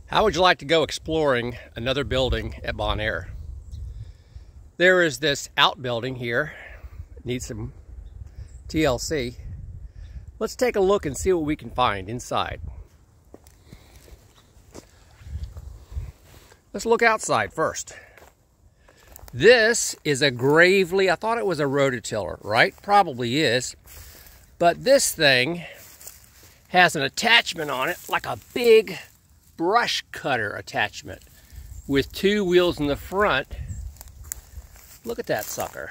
How would you like to go exploring another building at Bon Air? There is this outbuilding here. It needs some TLC. Let's take a look and see what we can find inside. Let's look outside first. This is a Gravely, I thought it was a rototiller, right? Probably is. But this thing has an attachment on it, like a big brush cutter attachment with two wheels in the front. Look at that sucker.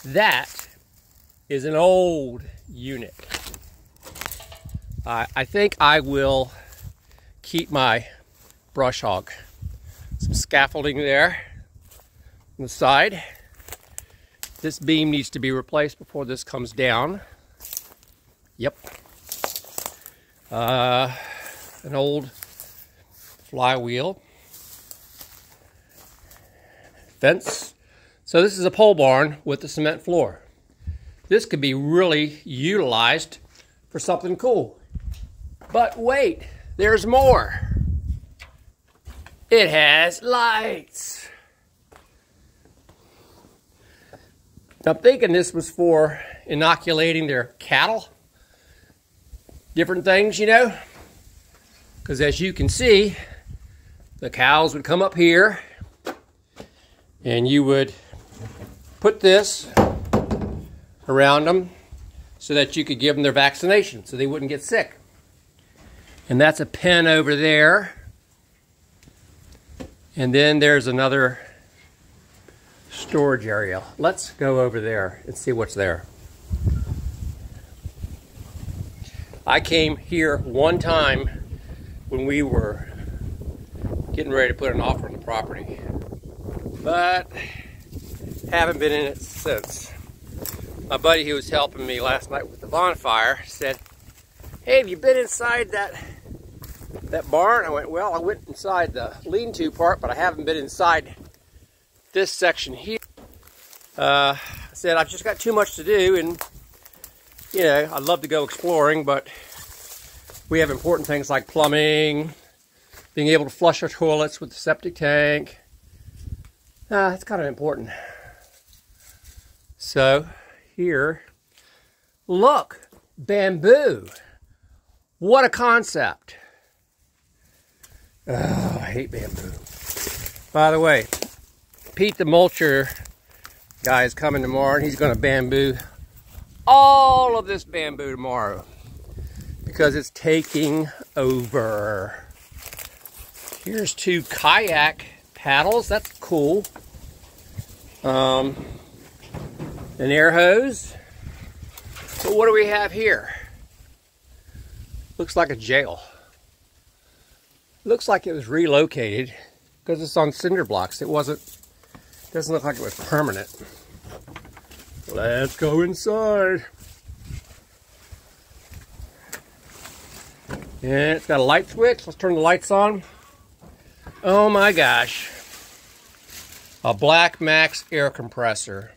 That is an old unit. I think I will keep my brush hog. Some scaffolding there on the side. This beam needs to be replaced before this comes down. Yep. An old flywheel. Fence. So this is a pole barn with a cement floor. This could be really utilized for something cool. But wait, there's more. It has lights. I'm thinking this was for inoculating their cattle. Different things, you know. Because as you can see, the cows would come up here and you would put this around them so that you could give them their vaccination so they wouldn't get sick. And that's a pen over there. And then there's another storage area. Let's go over there and see what's there. I came here one time when we were getting ready to put an offer on the property, but haven't been in it since. My buddy who was helping me last night with the bonfire said, "Hey, have you been inside that barn?" I went, "Well, I went inside the lean-to part, but I haven't been inside this section here." I said, "I've just got too much to do, and you know, I'd love to go exploring, but we have important things like plumbing, being able to flush our toilets with the septic tank. It's kind of important." So here, look, bamboo. What a concept. Oh, I hate bamboo. By the way, Pete the mulcher guy is coming tomorrow, and he's going to bamboo all of this bamboo tomorrow because it's taking over. Here's two kayak paddles. That's cool. An air hose. But what do we have here? Looks like a jail. Looks like it was relocated because it's on cinder blocks. Doesn't look like it was permanent. Let's go inside. And it's got a light switch. Let's turn the lights on. Oh my gosh. A Black Max air compressor.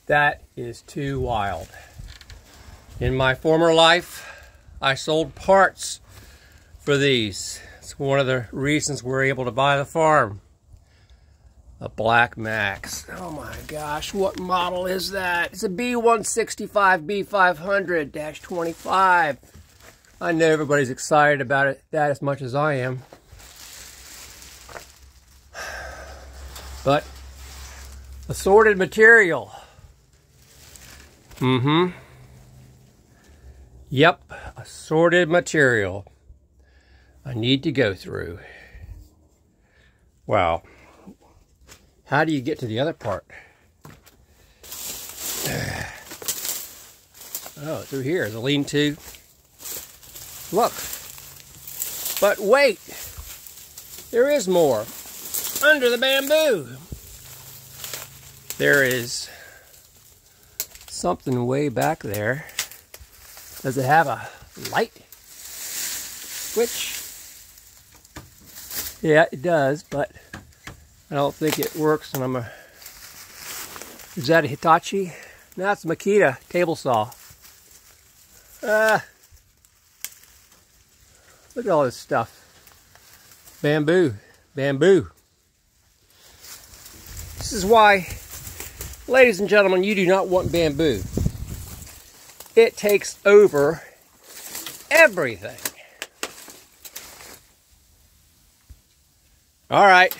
That is too wild. In my former life, I sold parts for these. It's one of the reasons we're able to buy the farm. A Black Max. Oh my gosh, what model is that? It's a B165 B500-25. I know everybody's excited about that as much as I am. But assorted material. Yep, assorted material. I need to go through. Wow. How do you get to the other part? Oh, through here, the lean-to. Look. But wait. There is more. Under the bamboo. There is something way back there. Does it have a light switch? Yeah, it does, but I don't think it works. And is that a Hitachi? No, it's a Makita table saw. Look at all this stuff. Bamboo. Bamboo. This is why, ladies and gentlemen, you do not want bamboo. It takes over everything. All right.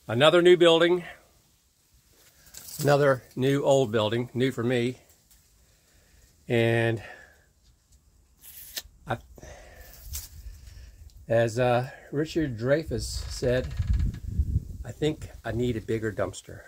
Another new building. Another new old building. New for me. And as Richard Dreyfuss said, I think I need a bigger dumpster.